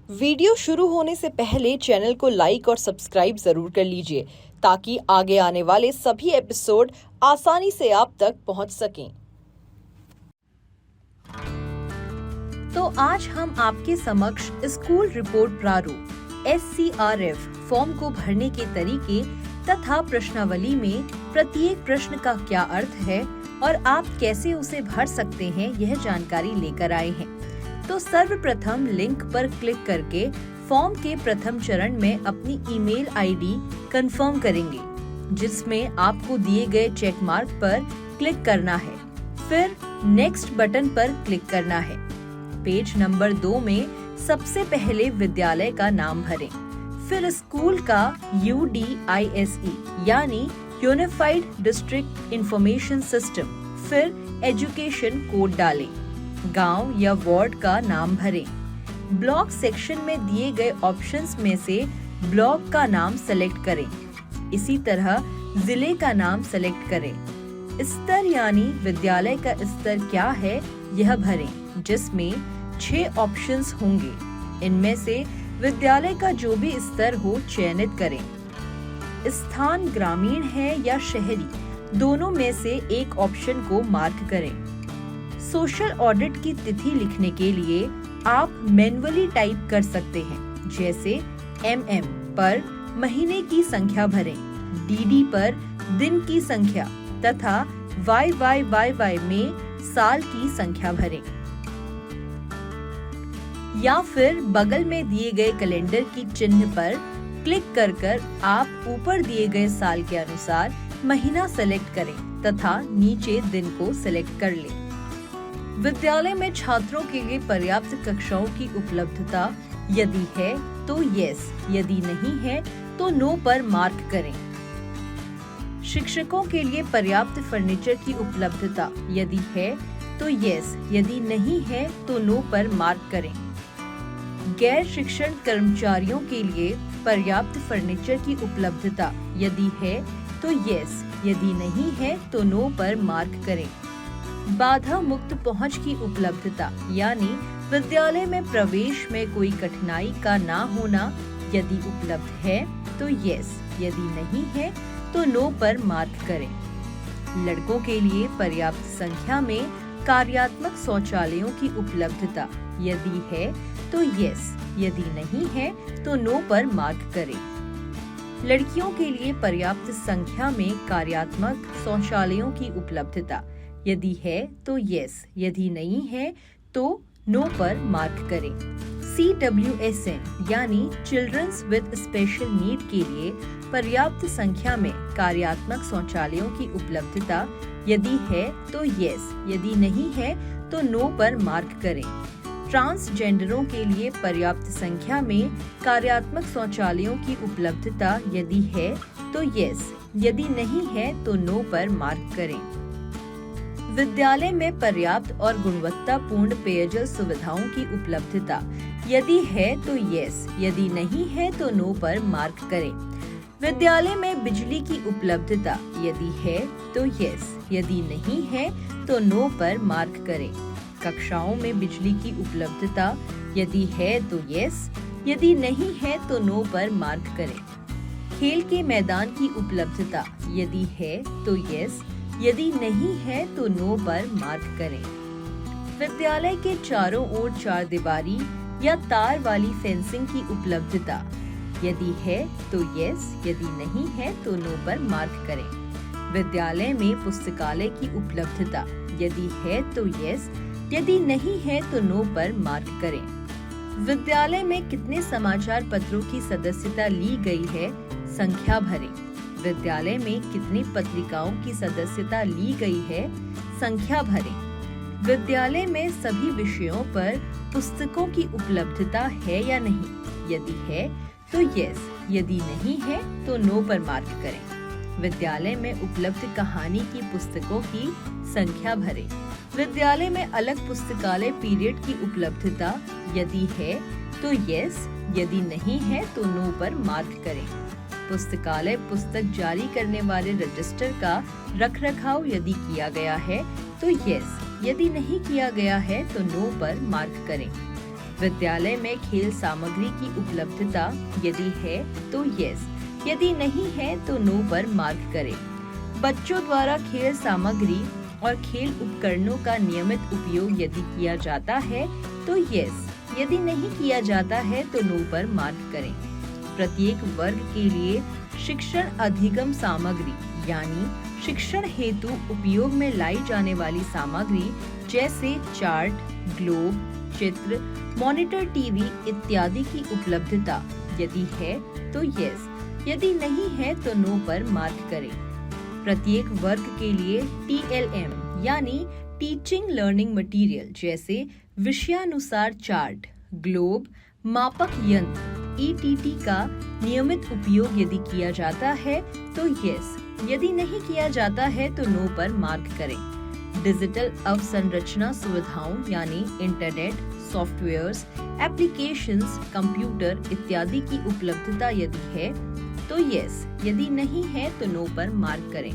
Video शुरू होने से पहले चैनल को लाइक और सब्सक्राइब जरूर कर लीजिए ताकि आगे आने वाले सभी एपिसोड आसानी से आप तक पहुंच सकें। तो आज हम आपके समक्ष स्कूल रिपोर्ट प्रारूप SCRF फॉर्म को भरने के तरीके तथा प्रश्नावली में प्रत्येक प्रश्न का क्या अर्थ है और आप कैसे उसे भर सकते हैं, यह जानकारी लेकर आए हैं। तो सर्वप्रथम लिंक पर क्लिक करके फॉर्म के प्रथम चरण में अपनी ईमेल आईडी कंफर्म करेंगे, जिसमें आपको दिए गए चेक मार्क पर क्लिक करना है। फिर नेक्स्ट बटन पर क्लिक करना है। पेज नंबर 2 में सबसे पहले विद्यालय का नाम भरें, फिर स्कूल का UDISE यानी यूनिफाइड डिस्ट्रिक्ट इंफॉर्मेशन सिस्टम, फिर एजुकेशन कोड डालें। गांव या वार्ड का नाम भरें। ब्लॉक सेक्शन में दिए गए ऑप्शंस में से ब्लॉक का नाम सेलेक्ट करें। इसी तरह जिले का नाम सेलेक्ट करें। स्तर यानी विद्यालय का स्तर क्या है यह भरें, जिसमें 6 ऑप्शंस होंगे। इनमें से विद्यालय का जो भी स्तर हो चयनित करें। स्थान ग्रामीण है या शहरी, दोनों में से एक ऑप्शन को मार्क करें। सोशल ऑडिट की तिथि लिखने के लिए आप मैन्युअली टाइप कर सकते हैं, जैसे MM पर महीने की संख्या भरें, DD पर दिन की संख्या तथा YYYY में साल की संख्या भरें। या फिर बगल में दिए गए कैलेंडर की चिन्ह पर क्लिक कर आप ऊपर दिए गए साल के अनुसार महीना सेलेक्ट करें तथा नीचे दिन को सेलेक्ट कर लें। विद्यालय में छात्रों के लिए पर्याप्त कक्षाओं की उपलब्धता यदि है तो यस, यदि नहीं है तो नो पर मार्क करें। शिक्षकों के लिए पर्याप्त फर्नीचर की उपलब्धता यदि है तो यस, यदि नहीं है तो नो पर मार्क करें। गैर शिक्षण कर्मचारियों के लिए पर्याप्त फर्नीचर की उपलब्धता यदि है तो यस, यदि नहीं है तो नो पर मार्क करें। बाधा मुक्त पहुंच की उपलब्धता यानी विद्यालय में प्रवेश में कोई कठिनाई का ना होना यदि उपलब्ध है तो यस, यदि नहीं है तो नो पर मार्क करें। लड़कों के लिए पर्याप्त संख्या में कार्यात्मक शौचालयों की उपलब्धता यदि है तो यस, यदि नहीं है तो नो पर मार्क करें। लड़कियों के लिए पर्याप्त संख्या में कार्यात्मक शौचालयों की उपलब्धता यदि है तो यस, यदि नहीं है तो नो पर मार्क करें। CWSN यानी चिल्ड्रंस विद स्पेशल नीड के लिए पर्याप्त संख्या में कार्यात्मक शौचालयों की उपलब्धता यदि है तो यस, यदि नहीं है तो नो पर मार्क करें। ट्रांसजेंडरों के लिए पर्याप्त संख्या में कार्यात्मक शौचालयों की उपलब्धता यदि है तो यस, यदि नहीं है तो नो पर मार्क करें। विद्यालय में पर्याप्त और गुणवत्तापूर्ण पेयजल सुविधाओं की उपलब्धता यदि है तो यस, यदि नहीं है तो नो पर मार्क करें। विद्यालय में बिजली की उपलब्धता यदि है तो यस, यदि नहीं है तो नो पर मार्क करें। कक्षाओं में बिजली की उपलब्धता यदि है तो यस, यदि नहीं है तो नो पर मार्क करें। खेल के मैदान की उपलब्धता यदि है तो यस, यदि नहीं है तो नो पर मार्क करें। विद्यालय के चारों ओर 4 दीवारी या तार वाली फेंसिंग की उपलब्धता यदि है तो यस, यदि नहीं है तो नो पर मार्क करें। विद्यालय में पुस्तकालय की उपलब्धता यदि है तो यस, यदि नहीं है तो नो पर मार्क करें। विद्यालय में कितने समाचार पत्रों की सदस्यता ली गई है, संख्या भरें। विद्यालय में कितनी पत्रिकाओं की सदस्यता ली गई है, संख्या भरें। विद्यालय में सभी विषयों पर पुस्तकों की उपलब्धता है या नहीं, यदि है तो यस, यदि नहीं है तो नो पर मार्क करें। विद्यालय में उपलब्ध कहानी की पुस्तकों की संख्या भरें। विद्यालय में अलग पुस्तकालय पीरियड की उपलब्धता यदि है तो यस, यदि नहीं है तो नो पर मार्क करें। पुस्तकालय पुस्तक जारी करने वाले रजिस्टर का रखरखाव यदि किया गया है तो यस, यदि नहीं किया गया है तो नो पर मार्क करें। विद्यालय में खेल सामग्री की उपलब्धता यदि है तो यस, यदि नहीं है तो नो पर मार्क करें। बच्चों द्वारा खेल सामग्री और खेल उपकरणों का नियमित उपयोग यदि किया जाता है तो यस, यदि नहीं किया जाता है तो नो पर मार्क करें। प्रत्येक वर्ग के लिए शिक्षण अधिगम सामग्री यानी शिक्षण हेतु उपयोग में लाई जाने वाली सामग्री जैसे चार्ट, ग्लोब, चित्र, मॉनिटर, टीवी इत्यादि की उपलब्धता यदि है तो यस, यदि नहीं है तो नो पर मार्क करें। प्रत्येक वर्ग के लिए TLM यानी टीचिंग लर्निंग मटेरियल जैसे विषयानुसार चार्ट, ग्लोब, मापक यंत्र ETT का नियमित उपयोग यदि किया जाता है तो यस, यदि नहीं किया जाता है तो नो पर मार्क करें। डिजिटल अवसंरचना सुविधाओं यानी इंटरनेट, सॉफ्टवेयर्स, एप्लीकेशंस, कंप्यूटर इत्यादि की उपलब्धता यदि है तो यस, यदि नहीं है तो नो पर मार्क करें।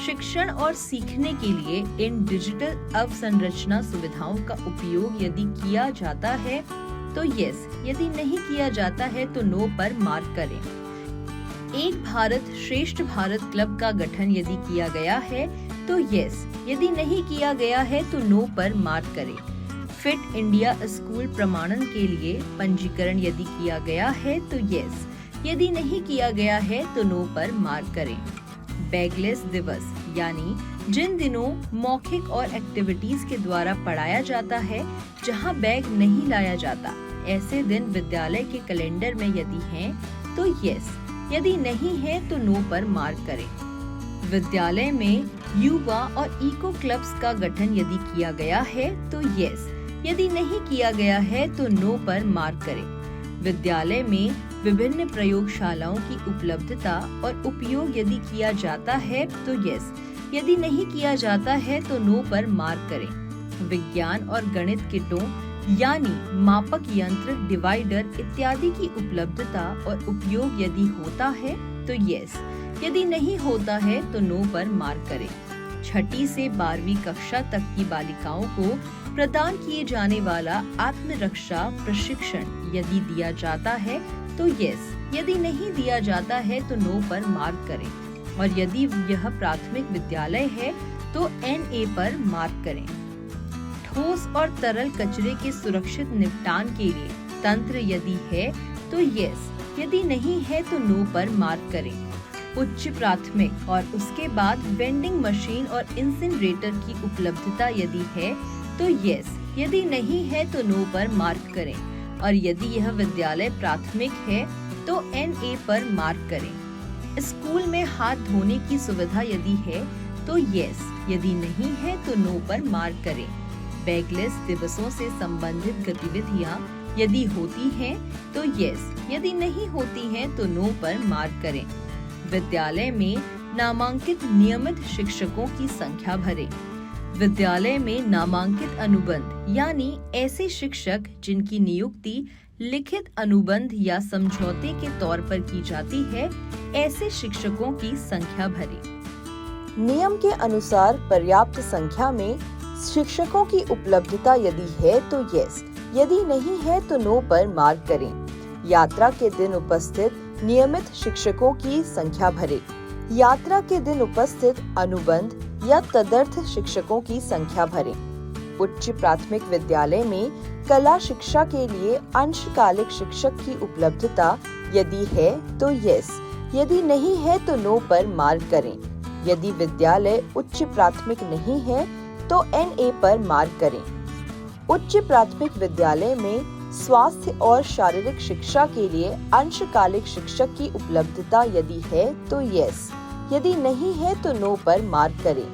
शिक्षण और सीखने के लिए इन डिजिटल अवसंरचना सुविधाओं का उपयोग यदि किया जाता है तो यस, यदि नहीं किया जाता है तो नो पर मार्क करें। एक भारत श्रेष्ठ भारत क्लब का गठन यदि किया गया है तो यस, यदि नहीं किया गया है तो नो पर मार्क करें। फिट इंडिया स्कूल प्रमाणन के लिए पंजीकरण यदि किया गया है तो यस, यदि नहीं किया गया है तो नो पर मार्क करें। बैगलेस दिवस यानी जिन दिनों मौखिक और एक्टिविटीज के द्वारा पढ़ाया जाता है जहां बैग नहीं लाया जाता, ऐसे दिन विद्यालय के कैलेंडर में यदि हैं तो यस, यदि नहीं है तो नो पर मार्क करें। विद्यालय में युवा और इको क्लब्स का गठन यदि किया गया है तो यस, यदि नहीं किया गया है तो नो पर मार्क करें। विद्यालय में विभिन्न प्रयोगशालाओं की उपलब्धता और उपयोग यदि किया जाता है तो यस, यदि नहीं किया जाता है तो नो पर मार्क करें। विज्ञान और गणित किटों यानी मापक यंत्र, डिवाइडर इत्यादि की उपलब्धता और उपयोग यदि होता है तो यस, यदि नहीं होता है तो नो पर मार्क करें। छठी से 12वीं कक्षा तक की बालिकाओं को प्रदान किए जाने वाला आत्मरक्षा प्रशिक्षण यदि दिया जाता है तो यस, यदि नहीं दिया जाता है तो नो पर मार्क करें। और यदि यह प्राथमिक विद्यालय है तो NA पर मार्क करें। ठोस और तरल कचरे के सुरक्षित निपटान के लिए तंत्र यदि है तो यस, यदि नहीं है तो नो पर मार्क करें। उच्च प्राथमिक और उसके बाद वेंडिंग मशीन और इंसिनरेटर की उपलब्धता यदि है तो यस, यदि नहीं है तो नो पर मार्क करें। और यदि यह विद्यालय प्राथमिक है तो NA पर मार्क करें। स्कूल में हाथ धोने की सुविधा यदि है तो यस, यदि नहीं है तो नो पर मार्क करें। बैगलेस दिवसों से संबंधित गतिविधियां यदि होती हैं तो यस, यदि नहीं होती हैं तो नो पर मार्क करें। विद्यालय में नामांकित नियमित शिक्षकों की संख्या भरें। विद्यालय में नामांकित अनुबंध यानी ऐसे शिक्षक जिनकी नियुक्ति लिखित अनुबंध या समझौते के तौर पर की जाती है, ऐसे शिक्षकों की संख्या भरें। नियम के अनुसार पर्याप्त संख्या में शिक्षकों की उपलब्धता यदि है तो यस, यदि नहीं है तो नो पर मार्क करें। यात्रा के दिन उपस्थित नियमित शिक्षकों की संख्या भरें। यात्रा के दिन उपस्थित अनुबंध या तदर्थ शिक्षकों की संख्या भरें। उच्च प्राथमिक विद्यालय में कला शिक्षा के लिए अंशकालिक शिक्षक की उपलब्धता यदि है तो यस, यदि नहीं है तो नो पर मार्क करें। यदि विद्यालय उच्च प्राथमिक नहीं है तो NA पर मार्क करें। उच्च प्राथमिक विद्यालय में स्वास्थ्य और शारीरिक शिक्षा के लिए अंशकालिक शिक्षक की उपलब्धता यदि है तो यस, यदि नहीं है तो नो पर मार्क करें।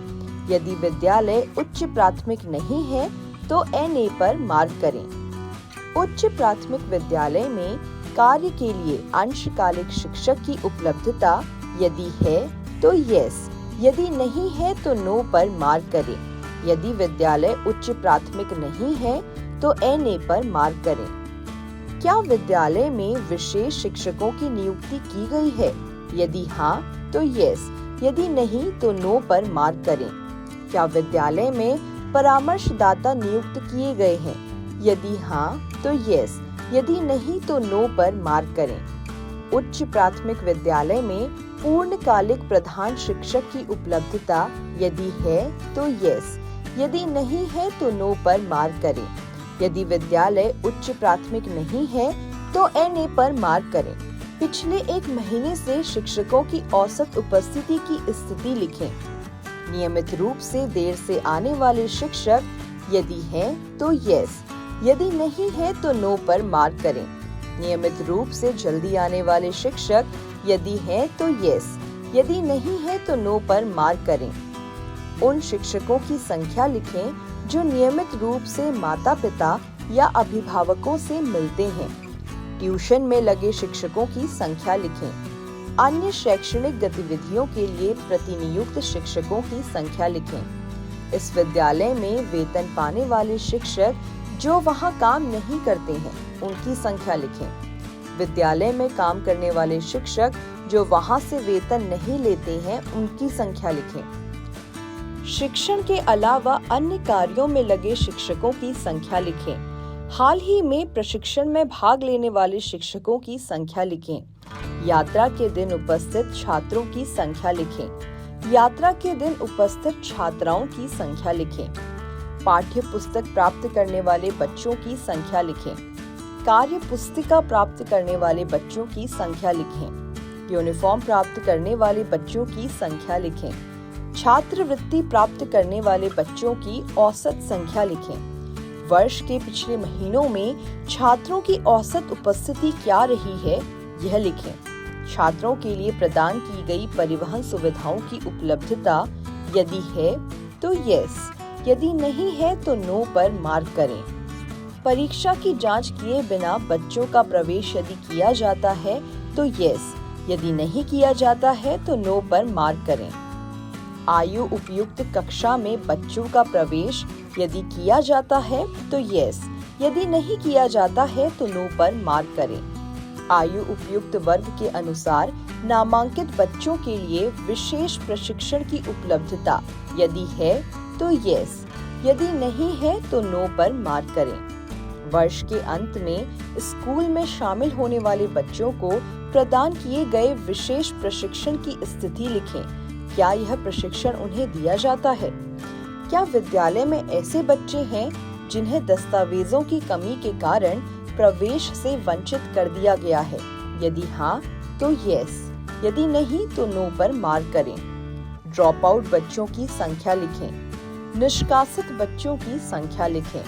यदि विद्यालय उच्च प्राथमिक नहीं है तो NA पर मार्क करें। उच्च प्राथमिक विद्यालय में कार्य के लिए अंशकालिक शिक्षक की उपलब्धता यदि है तो यस, यदि नहीं है तो नो पर मार्क करें। यदि विद्यालय उच्च प्राथमिक नहीं है तो NA पर मार्क करें। क्या विद्यालय में विशेष शिक्षकों की नियुक्ति की गई है? यदि हाँ तो यस, यदि नहीं तो नो पर मार्क करें। क्या विद्यालय में परामर्शदाता नियुक्त किए गए हैं? यदि हाँ तो यस, यदि नहीं तो नो पर मार्क करें। उच्च प्राथमिक विद्यालय में पूर्णकालिक प्रधान शिक्षक की उपलब्धता यदि है तो यस, यदि नहीं है तो नो पर मार्क करें। यदि विद्यालय उच्च प्राथमिक नहीं है तो NA पर मार्क करें। पिछले एक महीने से शिक्षकों की औसत उपस्थिति की स्थिति लिखें। नियमित रूप से देर से आने वाले शिक्षक यदि हैं तो यस, यदि नहीं है तो नो पर मार्क करें। नियमित रूप से जल्दी आने वाले शिक्षक यदि हैं तो यस, यदि नहीं है तो नो पर मार्क करें। उन शिक्षकों की संख्या लिखें जो नियमित रूप से माता-पिता या अभिभावकों से मिलते हैं। ट्यूशन में लगे शिक्षकों की संख्या लिखें। अन्य शैक्षणिक गतिविधियों के लिए प्रतिनियुक्त शिक्षकों की संख्या लिखें। इस विद्यालय में वेतन पाने वाले शिक्षक जो वहां काम नहीं करते हैं, उनकी संख्या लिखें। विद्यालय में काम करने वाले शिक्षक जो वहां से वेतन नहीं लेते हैं, उनकी संख्या लिखें। शिक्षण के अलावा अन्य कार्यों में लगे शिक्षकों की संख्या लिखें। हाल ही में प्रशिक्षण में भाग लेने वाले शिक्षकों की संख्या लिखें। यात्रा के दिन उपस्थित छात्रों की संख्या लिखें। यात्रा के दिन उपस्थित छात्राओं की संख्या लिखें। पाठ्य पुस्तक प्राप्त करने वाले बच्चों की संख्या लिखें। कार्य पुस्तिका प्राप्त करने वाले बच्चों की संख्या लिखें। यूनिफॉर्म प्राप्त करने वाले बच्चों की संख्या लिखें। छात्रवृत्ति प्राप्त करने वाले बच्चों की औसत संख्या लिखें। वर्ष के पिछले महीनों में छात्रों की औसत उपस्थिति क्या रही है, यह लिखें। छात्रों के लिए प्रदान की गई परिवहन सुविधाओं की उपलब्धता यदि है तो यस, यदि नहीं है तो नो पर मार्क करें। परीक्षा की जांच किए बिना बच्चों का प्रवेश यदि किया जाता है तो यस, यदि नहीं किया जाता है तो नो पर मार्क करें। आयु उपयुक्त कक्षा में बच्चों का प्रवेश यदि किया जाता है तो यस, यदि नहीं किया जाता है तो नो पर मार्क करें। आयु उपयुक्त वर्ग के अनुसार नामांकित बच्चों के लिए विशेष प्रशिक्षण की उपलब्धता यदि है तो यस, यदि नहीं है तो नो पर मार्क करें। वर्ष के अंत में स्कूल में शामिल होने वाले बच्चों को प्रदान किए गए विशेष प्रशिक्षण की स्थिति लिखें। क्या यह प्रशिक्षण उन्हें दिया जाता है? क्या विद्यालय में ऐसे बच्चे हैं जिन्हें दस्तावेजों की कमी के कारण प्रवेश से वंचित कर दिया गया है? यदि हाँ तो यस, यदि नहीं तो नो पर मार्क करें। ड्रॉप आउट बच्चों की संख्या लिखें। निष्कासित बच्चों की संख्या लिखें।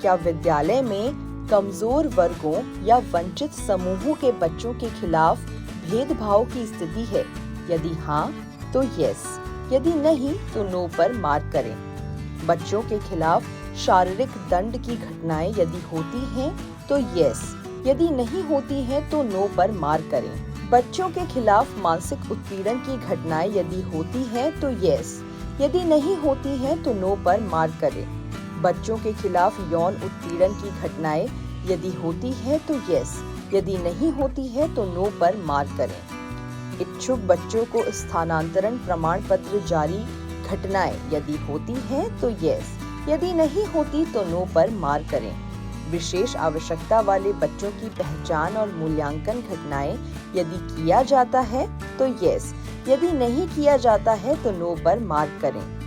क्या विद्यालय में कमजोर वर्गों या वंचित समूहों के बच्चों के खिलाफ भेदभाव की स्थिति है? यदि हाँ तो यस, यदि नहीं तो नो पर मार्क करें। बच्चों के खिलाफ शारीरिक दंड की घटनाएं यदि होती हैं तो यस, यदि नहीं होती हैं तो नो पर मार्क करें। बच्चों के खिलाफ मानसिक उत्पीड़न की घटनाएं यदि होती हैं तो यस, यदि नहीं होती हैं तो नो पर मार्क करें। बच्चों के खिलाफ यौन उत्पीड़न की घटनाएं यदि होती है तो यस, यदि नहीं होती है तो नो पर मार्क करें। इच्छुक बच्चों को स्थानांतरण प्रमाण पत्र जारी घटनाएं यदि होती हैं तो यस, यदि नहीं होती तो नो पर मार्क करें। विशेष आवश्यकता वाले बच्चों की पहचान और मूल्यांकन घटनाएं यदि किया जाता है तो यस, यदि नहीं किया जाता है तो नो पर मार्क करें।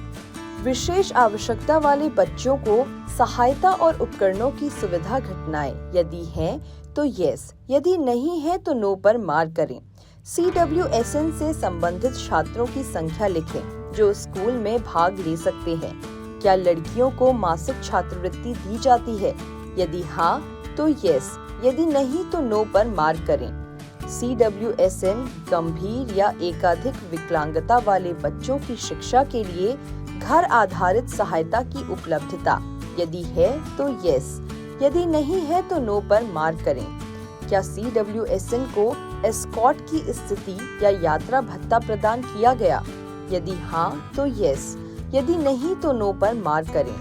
विशेष आवश्यकता वाले बच्चों को सहायता और उपकरणों की सुविधा घटनाएं यदि हैं तो यस, यदि नहीं है तो नो पर मार्क करें। CWSN से संबंधित छात्रों की संख्या लिखें जो स्कूल में भाग ले सकते हैं। क्या लड़कियों को मासिक छात्रवृत्ति दी जाती है? यदि हाँ तो यस, यदि नहीं तो नो पर मार्क करें। CWSN गंभीर या एकाधिक विकलांगता वाले बच्चों की शिक्षा के लिए घर आधारित सहायता की उपलब्धता यदि है तो यस, यदि नहीं है तो नो पर मार्क करें। क्या CWSN को एस्कॉर्ट की स्थिति या यात्रा भत्ता प्रदान किया गया? यदि हाँ तो यस, यदि नहीं तो नो पर मार्क करें।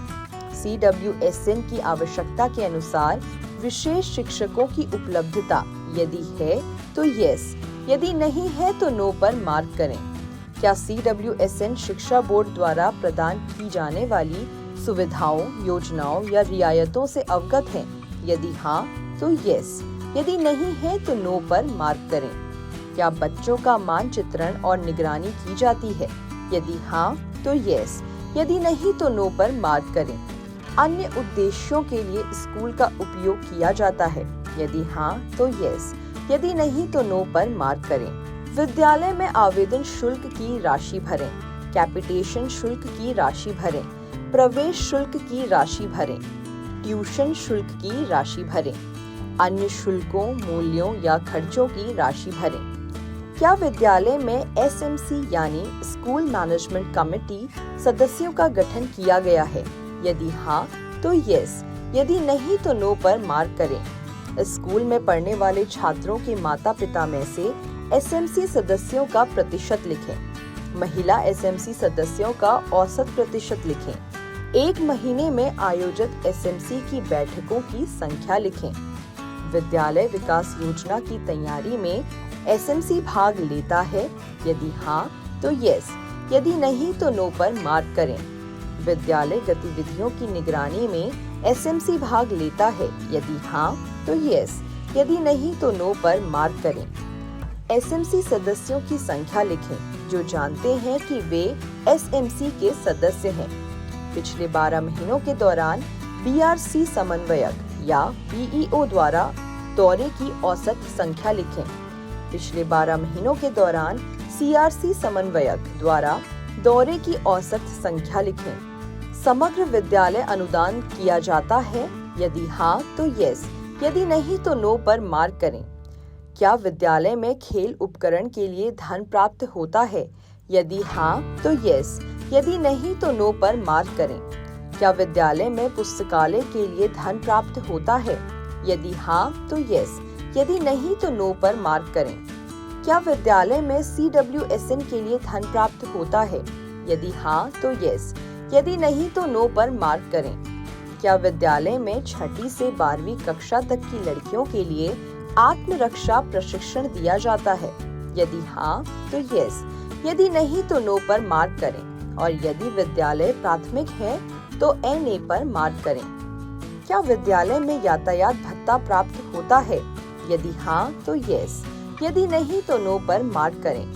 CWSN की आवश्यकता के अनुसार विशेष शिक्षकों की उपलब्धता यदि है तो यस, यदि नहीं है तो नो पर मार्क करें। क्या CWSN शिक्षा बोर्ड द्वारा प्रदान की जाने वाली सुविधाओं, योजनाओं या रियायतों से अवगत हैं? यदि हाँ तो यस, यदि नहीं है तो नो पर मार्क करें। क्या बच्चों का मानचित्रण और निगरानी की जाती है? यदि हाँ तो यस, यदि नहीं तो नो पर मार्क करें। अन्य उद्देश्यों के लिए स्कूल का उपयोग किया जाता है? यदि हाँ तो यस, यदि नहीं तो नो पर मार्क करें। विद्यालय में आवेदन शुल्क की राशि भरें, कैपिटेशन शुल्क की राशि भरें, प्रवेश शुल्क की राशि भरें, ट्यूशन शुल्क की राशि भरें, अन्य शुल्कों, मूल्यों या खर्चों की राशि भरें। क्या विद्यालय में एसएमसी यानी स्कूल मैनेजमेंट कमेटी सदस्यों का गठन किया गया है? यदि हाँ तो यस, यदि नहीं तो नो पर मार्क करें। स्कूल में पढ़ने वाले छात्रों के माता-पिता में से एसएमसी सदस्यों का प्रतिशत लिखें। महिला एसएमसी सदस्यों का औसत प्रतिशत लिखें। एक महीने में आयोजित एसएमसी की बैठकों की संख्या लिखें। विद्यालय विकास योजना की तैयारी में एसएमसी भाग लेता है? यदि हाँ तो यस, यदि नहीं तो नो पर मार्क करें। विद्यालय गतिविधियों की निगरानी में एसएमसी भाग लेता है? यदि हाँ तो यस, यदि नहीं तो नो पर मार्क करें। एसएमसी सदस्यों की संख्या लिखें जो जानते हैं कि वे एसएमसी के सदस्य हैं। पिछले 12 महीनों के दौरान बीआरसी समन्वयक या बीईओ द्वारा दौरे की औसत संख्या लिखें। पिछले 12 महीनों के दौरान सीआरसी समन्वयक द्वारा दौरे की औसत संख्या लिखें। समग्र विद्यालय अनुदान किया जाता है? यदि हाँ तो यस, यदि नहीं तो नो पर मार्क करें। क्या विद्यालय में खेल उपकरण के लिए धन प्राप्त होता है? यदि हाँ तो यस, यदि नहीं तो नो पर मार्क करें। क्या विद्यालय में पुस्तकालय के लिए धन प्राप्त होता है? यदि हाँ तो यस, यदि नहीं तो नो पर मार्क करें। क्या विद्यालय में CWSN के लिए धन प्राप्त होता है? यदि हाँ तो यस, यदि नहीं तो नो पर मार्क करें। क्या विद्यालय में 6ठी से 12वीं कक्षा तक की लड़कियों के लिए आत्मरक्षा प्रशिक्षण दिया जाता है? यदि हाँ तो यस, यदि नहीं तो नो पर मार्क करें। और यदि विद्यालय प्राथमिक है तो NA पर मार्क करें। क्या विद्यालय में यातायात भत्ता प्राप्त होता है? यदि हाँ तो यस, यदि नहीं तो नो पर मार्क करें।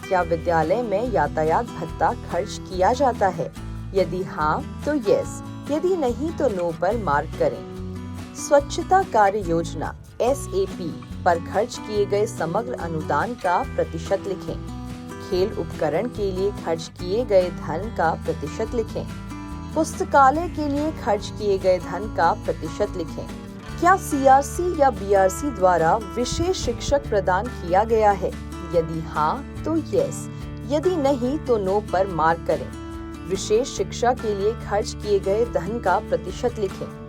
क्या विद्यालय में यातायात भत्ता खर्च किया जाता है? यदि हाँ तो यस, यदि नहीं तो नो पर मार्क करें। स्वच्छता कार्य योजना SAP पर खर्च किए गए समग्र अनुदान का प्रतिशत लिखें। खेल उपकरण के लिए खर्च किए गए धन का प्रतिशत लिखें। पुस्तकालय के लिए खर्च किए गए धन का प्रतिशत लिखें। क्या CRC या BRC द्वारा विशेष शिक्षक प्रदान किया गया है? यदि हाँ तो यस, यदि नहीं तो नो पर मार्क करें। विशेष शिक्षा के लिए खर्च किए गए धन का प्रतिशत लिखें।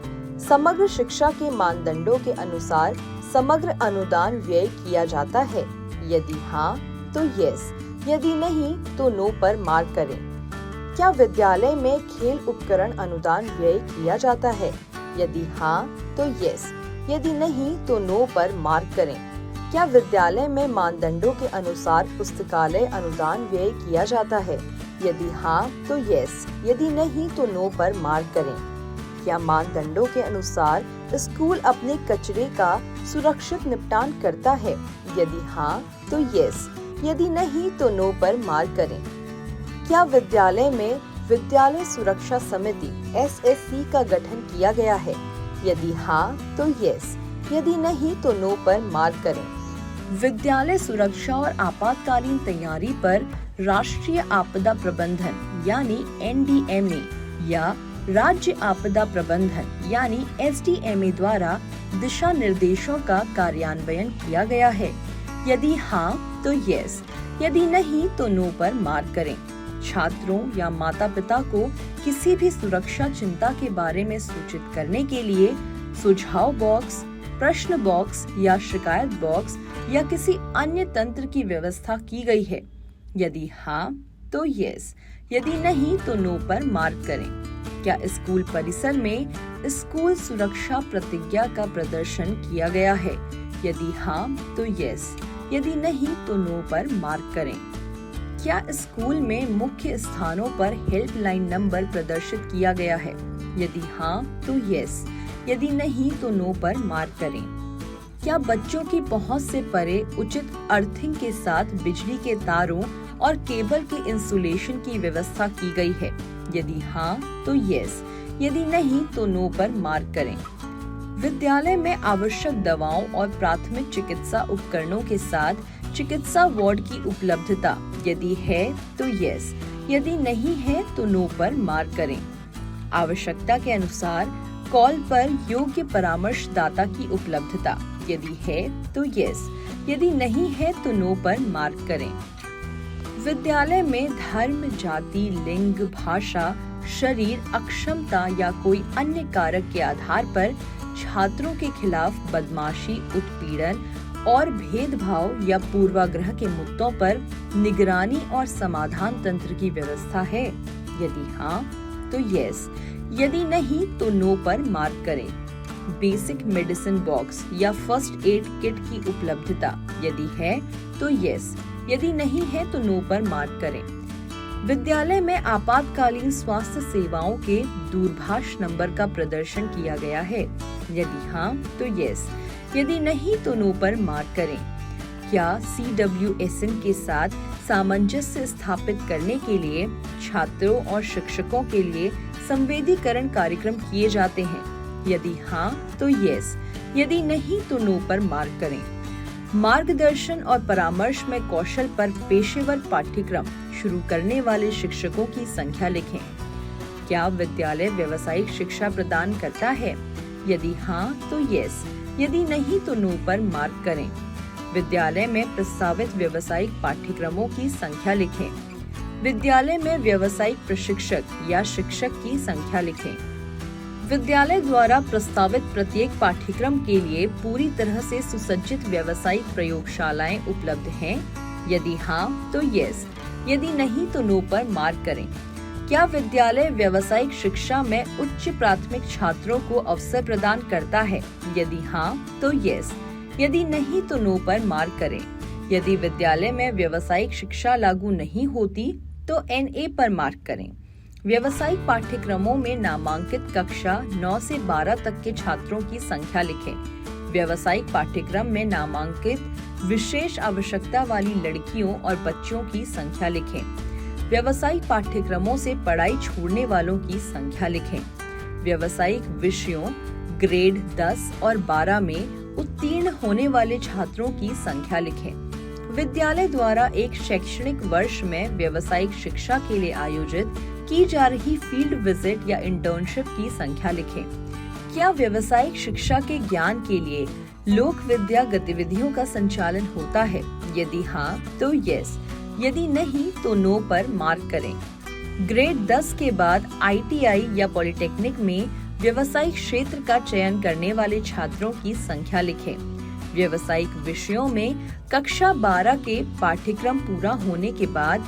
समग्र शिक्षा के मानदंडों के अनुसार समग्र अनुदान व्यय किया जाता है? यदि हाँ तो यस, यदि नहीं तो नो पर मार्क करें। क्या विद्यालय में खेल उपकरण अनुदान व्यय किया जाता है? यदि हाँ तो यस, यदि नहीं तो नो पर मार्क करें। क्या विद्यालय में मानदंडों के अनुसार पुस्तकालय अनुदान व्यय किया जाता है? यदि हाँ तो यस, यदि नहीं तो नो पर मार्क करें। क्या मानदंडों के अनुसार स्कूल अपने कचरे का सुरक्षित निपटान करता है? यदि हाँ तो यस, यदि नहीं तो नो पर मार्क करें। क्या विद्यालय में विद्यालय सुरक्षा समिति SSC का गठन किया गया है? यदि हाँ तो यस, यदि नहीं तो नो पर मार्क करें। विद्यालय सुरक्षा और आपातकालीन तैयारी पर राष्ट्रीय आपदा प्रबंधन यानी NDMA या राज्य आपदा प्रबंधन यानी SDMA द्वारा दिशा निर्देशों का कार्यान्वयन किया गया है? यदि हाँ तो यस, यदि नहीं तो नो पर मार्क करें। छात्रों या माता-पिता को किसी भी सुरक्षा चिंता के बारे में सूचित करने के लिए सुझाव बॉक्स, प्रश्न बॉक्स या शिकायत बॉक्स या किसी अन्य तंत्र की व्यवस्था की गई है? यदि हाँ तो यस, यदि नहीं तो नो पर मार्क करें। क्या स्कूल परिसर में स्कूल सुरक्षा प्रतिज्ञा का प्रदर्शन किया गया है? यदि हाँ तो यस, यदि नहीं तो नो पर मार्क करें। क्या स्कूल में मुख्य स्थानों पर हेल्पलाइन नंबर प्रदर्शित किया गया है? यदि हाँ तो यस, यदि नहीं तो नो पर मार्क करें। क्या बच्चों की पहुंच से परे उचित अर्थिंग के साथ बिजली के तारों और केबल के इंसुलेशन की व्यवस्था की गई है? यदि हाँ तो यस, यदि नहीं तो नो पर मार्क करें। विद्यालय में आवश्यक दवाओं और प्राथमिक चिकित्सा उपकरणों के साथ चिकित्सा वार्ड की उपलब्धता? यदि है तो यस, यदि नहीं है तो नो पर मार्क करें। आवश्यकता के अनुसार कॉल पर योग्य परामर्शदाता की उपलब्धता? यदि है तो यस, यदि नहीं है तो नो पर मार्क करें। विद्यालय में धर्म, जाति, लिंग, भाषा, शरीर, अक्षमता या कोई अन्य कारक के आधार पर छात्रों के खिलाफ बदमाशी, उत्पीड़न और भेदभाव या पूर्वाग्रह के मुद्दों पर निगरानी और समाधान तंत्र की व्यवस्था है? यदि हाँ तो यस, यदि नहीं तो नो पर मार्क करें। बेसिक मेडिसिन बॉक्स या फर्स्ट एड किट की उपलब्धता? यदि है तो यस, यदि नहीं है तो नो पर मार्क करें। विद्यालय में आपातकालीन स्वास्थ्य सेवाओं के दूरभाष नंबर का प्रदर्शन किया गया है? यदि हाँ तो यस, यदि नहीं तो नो पर मार्क करें। क्या CWSN के साथ सामंजस्य स्थापित करने के लिए छात्रों और शिक्षकों के लिए संवेदीकरण कार्यक्रम किए जाते हैं? यदि हाँ तो यस, यदि नहीं तो नो पर मार्क करें। मार्गदर्शन और परामर्श में कौशल पर पेशेवर पाठ्यक्रम शुरू करने वाले शिक्षकों की संख्या लिखें। क्या विद्यालय व्यावसायिक शिक्षा प्रदान करता है? यदि हाँ तो यस, यदि नहीं तो नो पर मार्क करें। विद्यालय में प्रस्तावित व्यावसायिक पाठ्यक्रमों की संख्या लिखें। विद्यालय में व्यावसायिक प्रशिक्षक या शिक्षक की संख्या लिखें। विद्यालय द्वारा प्रस्तावित प्रत्येक पाठ्यक्रम के लिए पूरी तरह से सुसज्जित व्यावसायिक प्रयोगशालाएं उपलब्ध हैं? यदि हाँ तो यस, यदि नहीं तो नो पर मार्क करें। क्या विद्यालय व्यावसायिक शिक्षा में उच्च प्राथमिक छात्रों को अवसर प्रदान करता है? यदि हाँ तो यस, यदि नहीं तो नो पर मार्क करें। यदि विद्यालय में व्यावसायिक शिक्षा लागू नहीं होती तो NA पर मार्क करें। व्यावसायिक पाठ्यक्रमों में नामांकित कक्षा 9 से 12 तक के छात्रों की संख्या लिखें। व्यावसायिक पाठ्यक्रम में नामांकित विशेष आवश्यकता वाली लड़कियों और बच्चों की संख्या लिखें। व्यावसायिक पाठ्यक्रमों से पढ़ाई छोड़ने वालों की संख्या लिखें। व्यावसायिक विषयों ग्रेड 10 और 12 में उत्तीर्ण होने वाले छात्रों की संख्या लिखें। विद्यालय द्वारा एक शैक्षणिक वर्ष में व्यावसायिक शिक्षा के लिए आयोजित की जा रही फील्ड विजिट या इंटर्नशिप की संख्या लिखें। क्या व्यावसायिक शिक्षा के ज्ञान के लिए लोक विद्या गतिविधियों का संचालन होता है? यदि हाँ तो यस, यदि नहीं तो नो पर मार्क करें। ग्रेड 10 के बाद ITI या पॉलिटेक्निक में व्यावसायिक क्षेत्र का चयन करने वाले छात्रों की संख्या लिखें। व्यावसायिक विषयों में कक्षा 12 के पाठ्यक्रम पूरा होने के बाद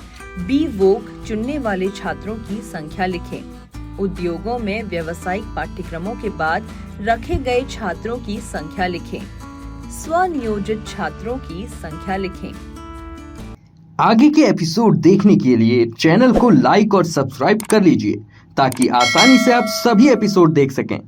BVOC चुनने वाले छात्रों की संख्या लिखें। उद्योगों में व्यावसायिक पाठ्यक्रमों के बाद रखे गए छात्रों की संख्या लिखें। स्वनियोजित छात्रों की संख्या लिखें। आगे के एपिसोड देखने के लिए चैनल को लाइक और सब्सक्राइब कर लीजिए ताकि आसानी से आप सभी एपिसोड देख सकें।